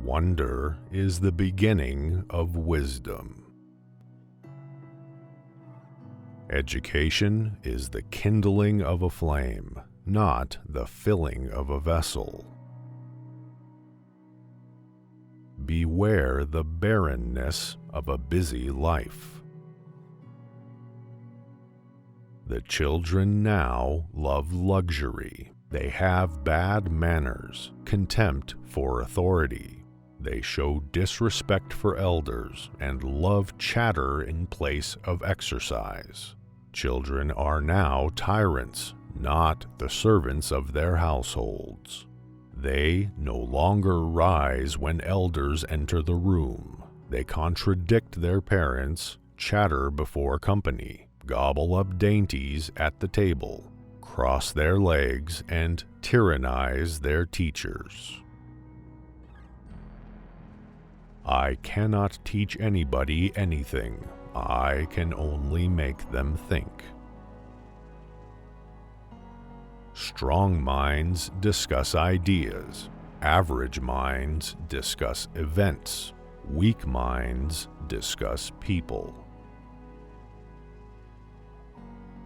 Wonder is the beginning of wisdom. Education is the kindling of a flame, not the filling of a vessel. Beware the barrenness of a busy life. The children now love luxury. They have bad manners, contempt for authority. They show disrespect for elders and love chatter in place of exercise. Children are now tyrants, not the servants of their households. They no longer rise when elders enter the room. They contradict their parents, chatter before company, gobble up dainties at the table, cross their legs, and tyrannize their teachers. I cannot teach anybody anything. I can only make them think. Strong minds discuss ideas. Average minds discuss events. Weak minds discuss people.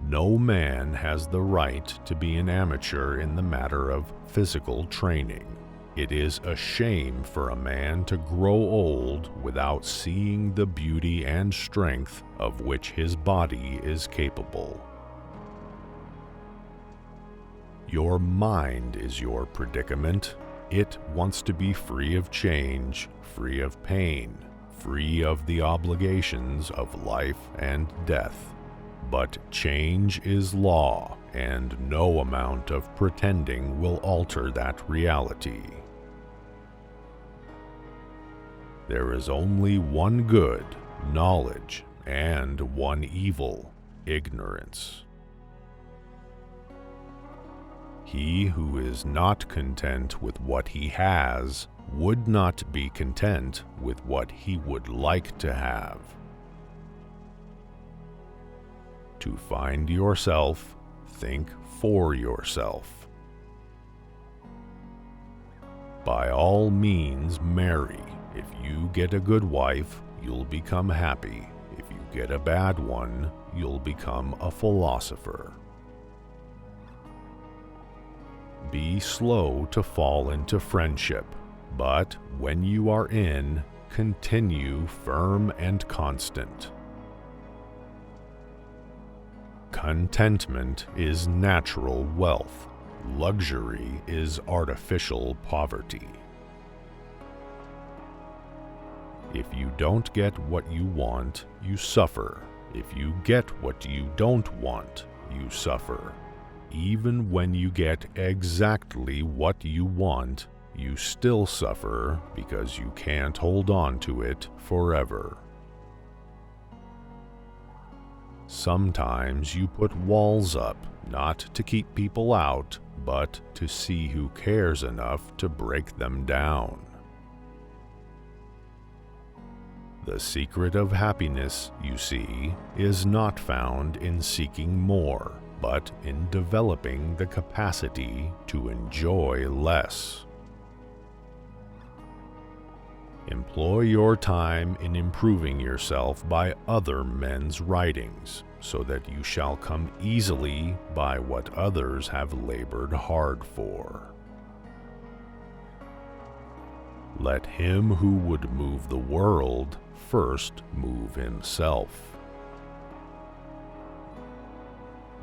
No man has the right to be an amateur in the matter of physical training. It is a shame for a man to grow old without seeing the beauty and strength of which his body is capable. Your mind is your predicament. It wants to be free of change, free of pain, free of the obligations of life and death. But change is law, and no amount of pretending will alter that reality. There is only one good, knowledge, and one evil, ignorance. He who is not content with what he has would not be content with what he would like to have. To find yourself, think for yourself. By all means, marry. If you get a good wife, you'll become happy. If you get a bad one, you'll become a philosopher. Be slow to fall into friendship, but when you are in, continue firm and constant. Contentment is natural wealth. Luxury is artificial poverty. If you don't get what you want, you suffer. If you get what you don't want, you suffer. Even when you get exactly what you want, you still suffer because you can't hold on to it forever. Sometimes you put walls up, not to keep people out, but to see who cares enough to break them down. The secret of happiness, you see, is not found in seeking more, but in developing the capacity to enjoy less. Employ your time in improving yourself by other men's writings, so that you shall come easily by what others have labored hard for. Let him who would move the world first move himself.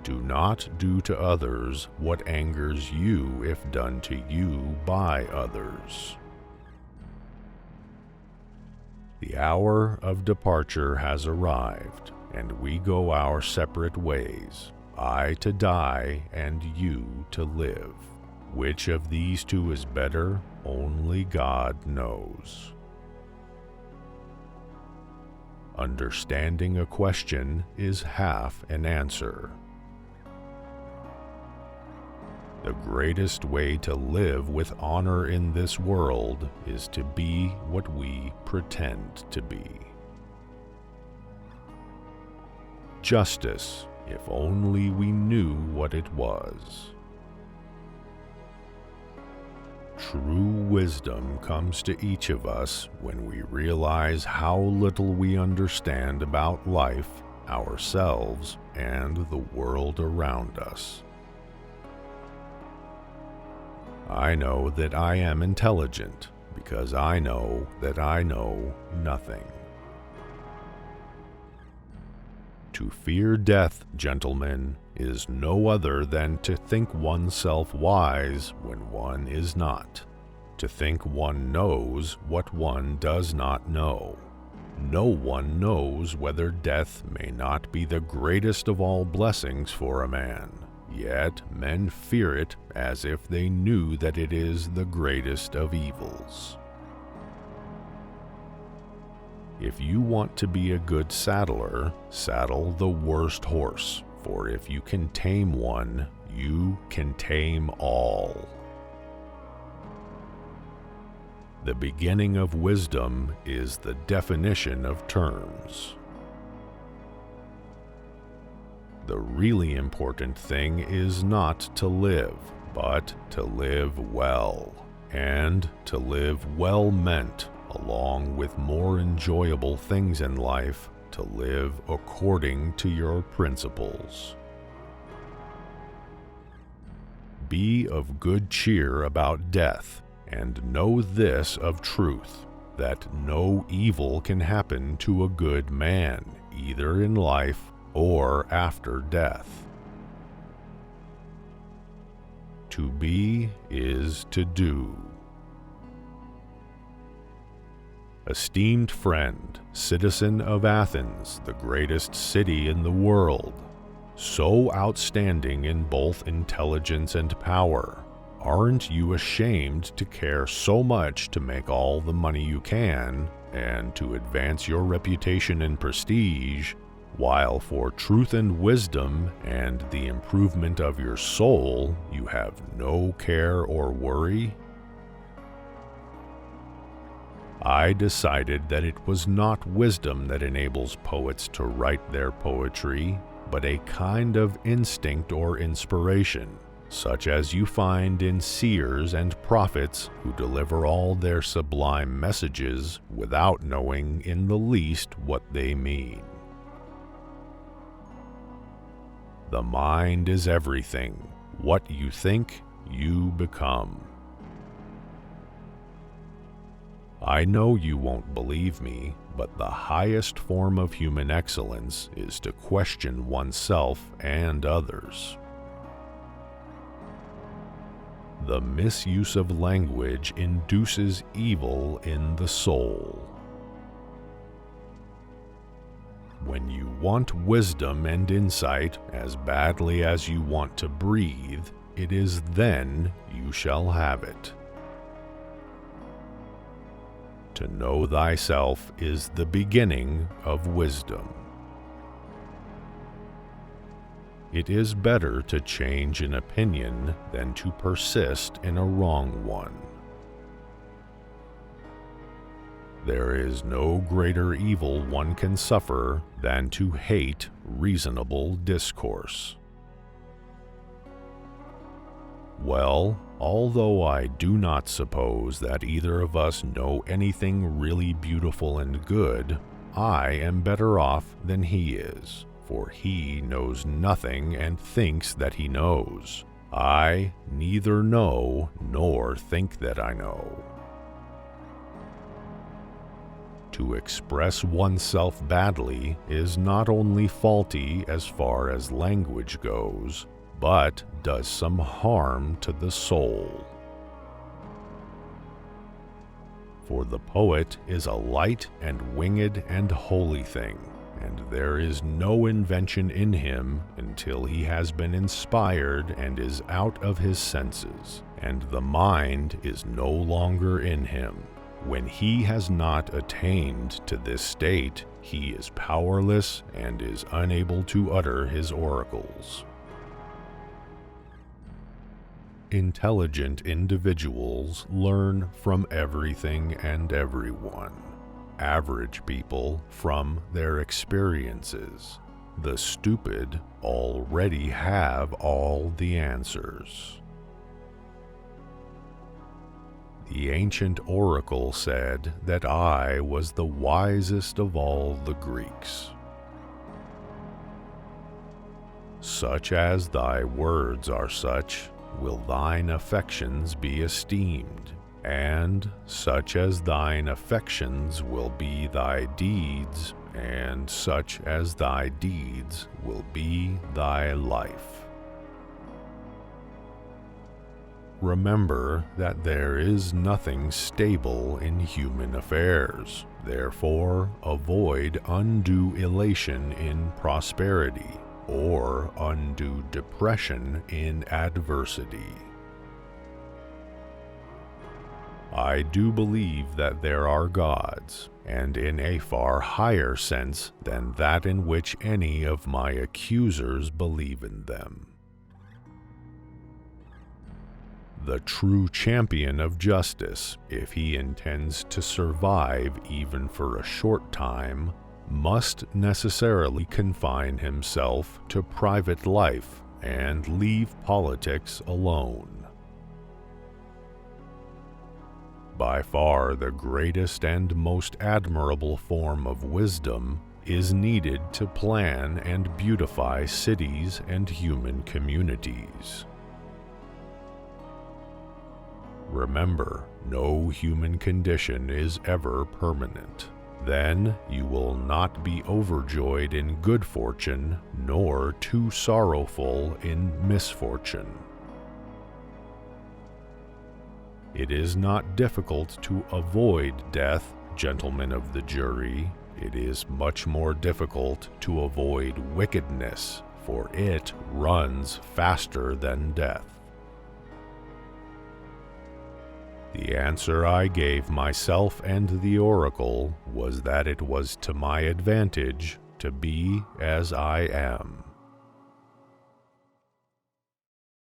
Do not do to others what angers you if done to you by others. The hour of departure has arrived, and we go our separate ways, I to die and you to live. Which of these two is better, only God knows. Understanding a question is half an answer. The greatest way to live with honor in this world is to be what we pretend to be. Justice, if only we knew what it was. True wisdom comes to each of us when we realize how little we understand about life, ourselves, and the world around us. I know that I am intelligent because I know that I know nothing. To fear death, gentlemen, is no other than to think oneself wise when one is not, to think one knows what one does not know. No one knows whether death may not be the greatest of all blessings for a man, yet men fear it as if they knew that it is the greatest of evils. If you want to be a good saddler, saddle the worst horse, for if you can tame one, you can tame all. The beginning of wisdom is the definition of terms. The really important thing is not to live, but to live well, and to live well meant, along with more enjoyable things in life, to live according to your principles. Be of good cheer about death, and know this of truth, that no evil can happen to a good man, either in life or after death. To be is to do. Esteemed friend, citizen of Athens, the greatest city in the world, so outstanding in both intelligence and power, aren't you ashamed to care so much to make all the money you can, and to advance your reputation and prestige, while for truth and wisdom and the improvement of your soul you have no care or worry? I decided that it was not wisdom that enables poets to write their poetry, but a kind of instinct or inspiration, such as you find in seers and prophets who deliver all their sublime messages without knowing in the least what they mean. The mind is everything. What you think, you become. I know you won't believe me, but the highest form of human excellence is to question oneself and others. The misuse of language induces evil in the soul. When you want wisdom and insight as badly as you want to breathe, it is then you shall have it. To know thyself is the beginning of wisdom. It is better to change an opinion than to persist in a wrong one. There is no greater evil one can suffer than to hate reasonable discourse. Well, although I do not suppose that either of us know anything really beautiful and good, I am better off than he is, for he knows nothing and thinks that he knows. I neither know nor think that I know. To express oneself badly is not only faulty as far as language goes, but does some harm to the soul. For the poet is a light and winged and holy thing, and there is no invention in him until he has been inspired and is out of his senses, and the mind is no longer in him. When he has not attained to this state, he is powerless and is unable to utter his oracles. Intelligent individuals learn from everything and everyone. Average people from their experiences. The stupid already have all the answers. The ancient oracle said that I was the wisest of all the Greeks. Such as thy words are such, will thine affections be esteemed, and such as thine affections will be thy deeds, and such as thy deeds will be thy life. Remember that there is nothing stable in human affairs. Therefore, avoid undue elation in prosperity, or undue depression in adversity. I do believe that there are gods, and in a far higher sense than that in which any of my accusers believe in them. The true champion of justice, if he intends to survive even for a short time, must necessarily confine himself to private life and leave politics alone. By far the greatest and most admirable form of wisdom is needed to plan and beautify cities and human communities. Remember, no human condition is ever permanent. Then you will not be overjoyed in good fortune, nor too sorrowful in misfortune. It is not difficult to avoid death, gentlemen of the jury. It is much more difficult to avoid wickedness, for it runs faster than death. The answer I gave myself and the oracle was that it was to my advantage to be as I am.